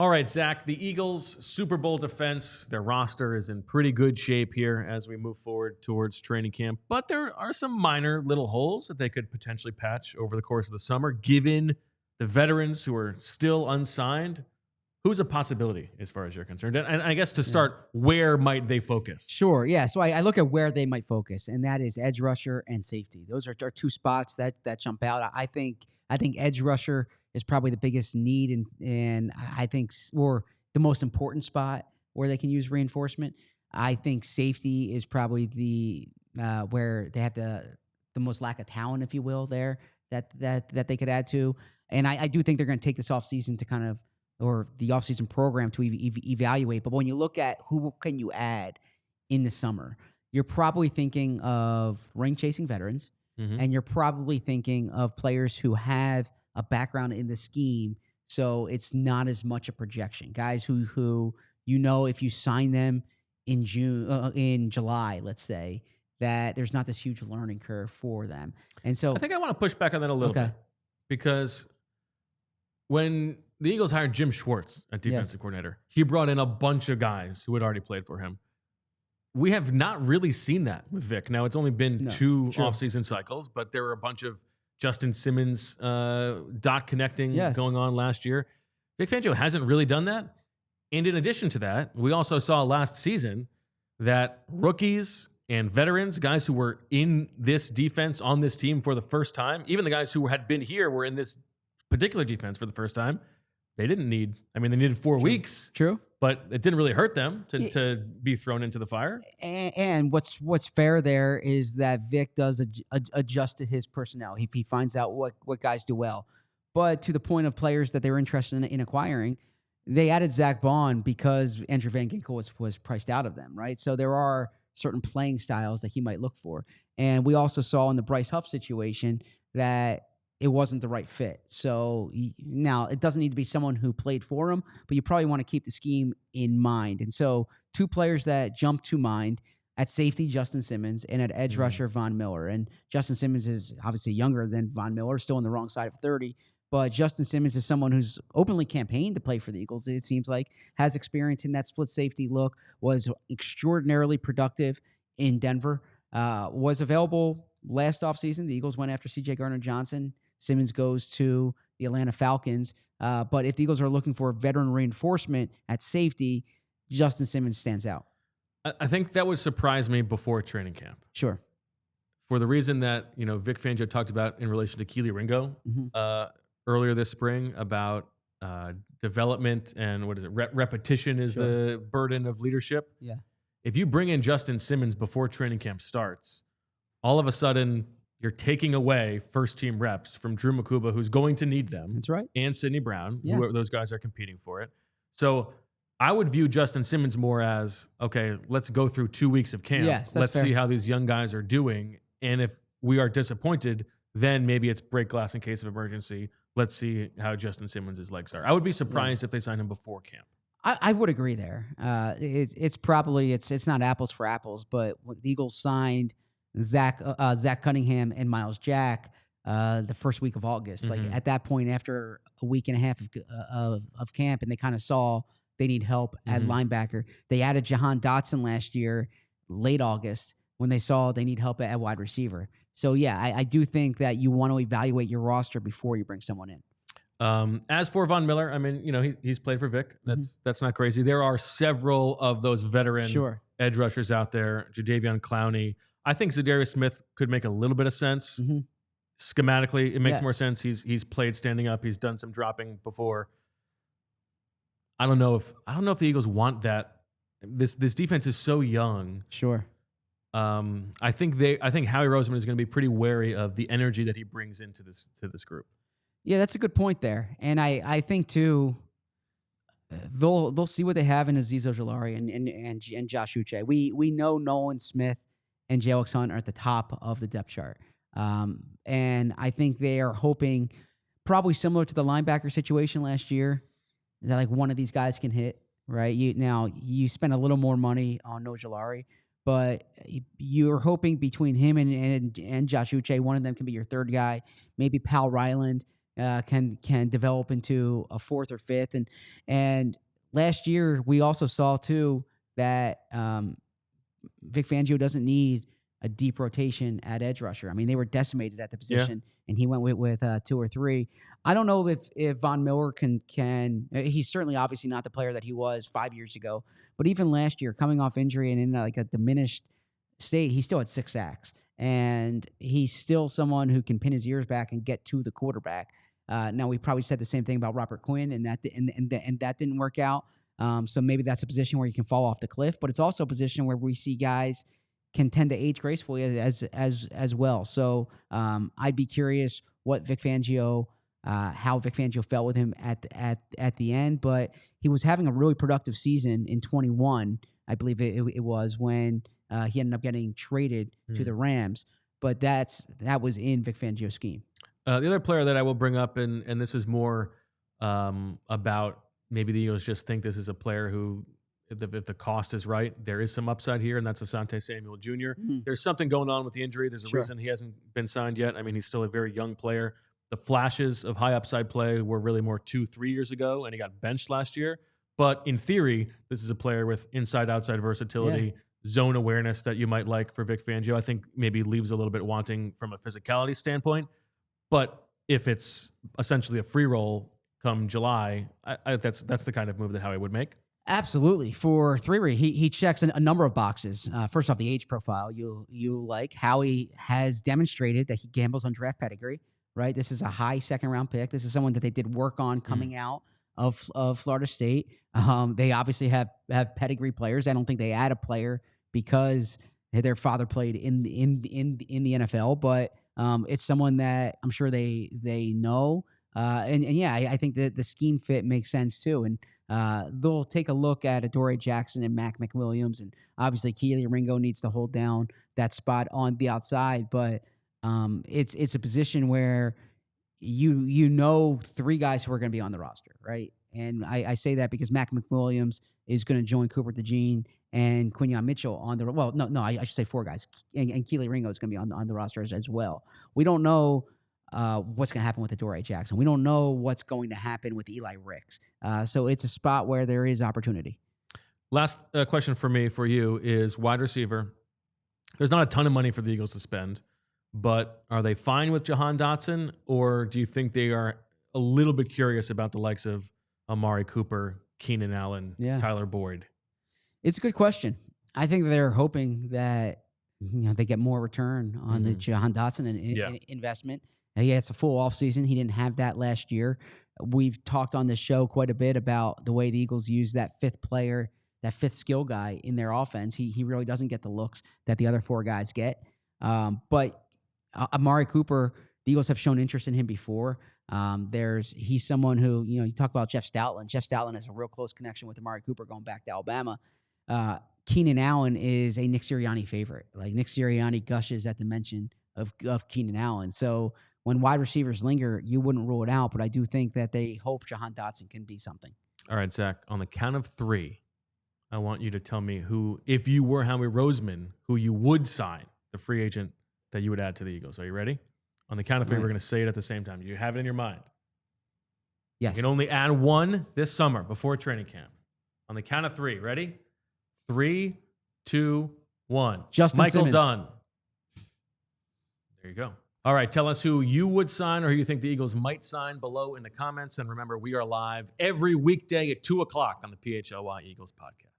All right, Zach, the Eagles' Super Bowl defense, their roster is in pretty good shape here as we move forward towards training camp. But there are some minor little holes that they could potentially patch over the course of the summer, given the veterans who are still unsigned. Who's a possibility as far as you're concerned? And I guess to start, where might they focus? Sure, yeah. So I look at where they might focus, and that is edge rusher and safety. Those are two spots that jump out. I think edge rusher is probably the biggest need, and I think or the most important spot where they can use reinforcement. I think safety is probably the where they have the most lack of talent, if you will, there that they could add to. And I do think they're going to take this offseason to kind of, or the offseason program to evaluate. But when you look at who can you add in the summer, you're probably thinking of ring-chasing veterans, and you're probably thinking of players who have a background in the scheme, so it's not as much a projection. Guys who if you sign them in July, let's say, that there's not this huge learning curve for them. And so I think I want to push back on that a little bit, because when the Eagles hired Jim Schwartz as defensive coordinator, he brought in a bunch of guys who had already played for him. We have not really seen that with Vic. Now, it's only been two offseason cycles, but there were a bunch of Justin Simmons dot connecting going on last year. Vic Fangio hasn't really done that. And in addition to that, we also saw last season that rookies and veterans, guys who were in this defense on this team for the first time, even the guys who had been here were in this particular defense for the first time. They didn't need, they needed 4 weeks. True. But it didn't really hurt them to be thrown into the fire. And what's fair there is that Vic does adjust to his personnel. He finds out what guys do well. But to the point of players that they were interested in acquiring, they added Zach Bond because Andrew Van Ginkel was priced out of them, right? So there are certain playing styles that he might look for. And we also saw in the Bryce Huff situation that it wasn't the right fit. So now it doesn't need to be someone who played for him, but you probably want to keep the scheme in mind. And so two players that jump to mind: at safety, Justin Simmons, and at edge rusher, Von Miller. And Justin Simmons is obviously younger than Von Miller, still on the wrong side of 30. But Justin Simmons is someone who's openly campaigned to play for the Eagles, it seems like, has experience in that split safety look, was extraordinarily productive in Denver, was available last offseason. The Eagles went after C.J. Gardner-Johnson. Simmons goes to the Atlanta Falcons. But if the Eagles are looking for veteran reinforcement at safety, Justin Simmons stands out. I think that would surprise me before training camp. Sure. For the reason that, Vic Fangio talked about in relation to Keely Ringo earlier this spring about development and repetition is the burden of leadership. Yeah. If you bring in Justin Simmons before training camp starts, all of a sudden you're taking away first-team reps from Drew Makuba, who's going to need them. That's right. And Sidney Brown, who those guys are competing for it. So I would view Justin Simmons more as, okay, let's go through 2 weeks of camp. Yes, let's see how these young guys are doing. And if we are disappointed, then maybe it's break glass in case of emergency. Let's see how Justin Simmons' legs are. I would be surprised if they signed him before camp. I would agree there. It's probably it's not apples for apples, but when the Eagles signed Zach Cunningham and Miles Jack the first week of August. Like at that point, after a week and a half of camp, and they kind of saw they need help at linebacker. They added Jahan Dotson last year, late August, when they saw they need help at wide receiver. So yeah, I do think that you want to evaluate your roster before you bring someone in. As for Von Miller, he's played for Vic. That's not crazy. There are several of those veteran edge rushers out there. Jadeveon Clowney. I think Zadarius Smith could make a little bit of sense. Schematically, it makes more sense. He's played standing up. He's done some dropping before. I don't know if the Eagles want that. This defense is so young. Sure. I think Howie Roseman is going to be pretty wary of the energy that he brings into this group. Yeah, that's a good point there, and I think too. They'll see what they have in Azeez Ojulari and Josh Uche. We know Nolan Smith and J.Alex Hunt are at the top of the depth chart. And I think they are hoping, probably similar to the linebacker situation last year, that like one of these guys can hit, right? You spend a little more money on Ojulari, but you're hoping between him and Josh Uche, one of them can be your third guy, maybe Pal Ryland can develop into a fourth or fifth. And last year we also saw too that Vic Fangio doesn't need a deep rotation at edge rusher. I mean, they were decimated at the position, and he went with 2 or 3. I don't know if Von Miller can. He's certainly obviously not the player that he was 5 years ago, but even last year, coming off injury and in like a diminished state, he still had 6 sacks, and he's still someone who can pin his ears back and get to the quarterback. Now, we probably said the same thing about Robert Quinn, and that didn't work out. So maybe that's a position where you can fall off the cliff, but it's also a position where we see guys can tend to age gracefully as well. So I'd be curious what Vic Fangio, how Vic Fangio felt with him at the end. But he was having a really productive season in 21, I believe it was, when he ended up getting traded to the Rams. But that was in Vic Fangio's scheme. The other player that I will bring up, and this is more about maybe the Eagles just think this is a player who, if the cost is right, there is some upside here, and that's Asante Samuel Jr. There's something going on with the injury. There's a reason he hasn't been signed yet. I mean, he's still a very young player. The flashes of high upside play were really more 2-3 years ago, and he got benched last year. But in theory, this is a player with inside-outside versatility, zone awareness that you might like for Vic Fangio. I think maybe leaves a little bit wanting from a physicality standpoint. But if it's essentially a free roll come July, that's the kind of move that Howie would make. Absolutely. For 3, he checks a number of boxes. First off, the age profile you like. Howie has demonstrated that he gambles on draft pedigree, right? This is a high second-round pick. This is someone that they did work on coming out of Florida State. They obviously have pedigree players. I don't think they add a player because their father played in the NFL, but it's someone that I'm sure they know. I think that the scheme fit makes sense too. And they'll take a look at Adoree Jackson and Mac McWilliams, and obviously Keely Ringo needs to hold down that spot on the outside. But it's a position where you know 3 guys who are going to be on the roster, right? And I say that because Mac McWilliams is going to join Cooper DeJean and Quinyon Mitchell on the I should say 4 guys, and Keely Ringo is going to be on the roster as well. We don't know what's going to happen with Adoree Jackson. We don't know what's going to happen with Eli Ricks. So it's a spot where there is opportunity. Last question for you is wide receiver. There's not a ton of money for the Eagles to spend, but are they fine with Jahan Dotson, or do you think they are a little bit curious about the likes of Amari Cooper, Keenan Allen, Tyler Boyd? It's a good question. I think they're hoping that they get more return on the Jahan Dotson investment. He has a full offseason. He didn't have that last year. We've talked on this show quite a bit about the way the Eagles use that 5th player, that 5th skill guy in their offense. He really doesn't get the looks that the other 4 guys get. But Amari Cooper, the Eagles have shown interest in him before. He's someone who, you talk about Jeff Stoutland. Jeff Stoutland has a real close connection with Amari Cooper going back to Alabama. Keenan Allen is a Nick Sirianni favorite. Like, Nick Sirianni gushes at the mention of Keenan Allen. So when wide receivers linger, you wouldn't rule it out, but I do think that they hope Jahan Dotson can be something. All right, Zach, on the count of 3, I want you to tell me who, if you were Howie Roseman, who you would sign, the free agent that you would add to the Eagles. Are you ready? On the count of 3, we're going to say it at the same time. You have it in your mind. Yes. You can only add 1 this summer before training camp. On the count of 3, ready? 3, 2, 1. Michael Simmons. Dunn. There you go. All right, tell us who you would sign or who you think the Eagles might sign below in the comments. And remember, we are live every weekday at 2 o'clock on the PHLY Eagles podcast.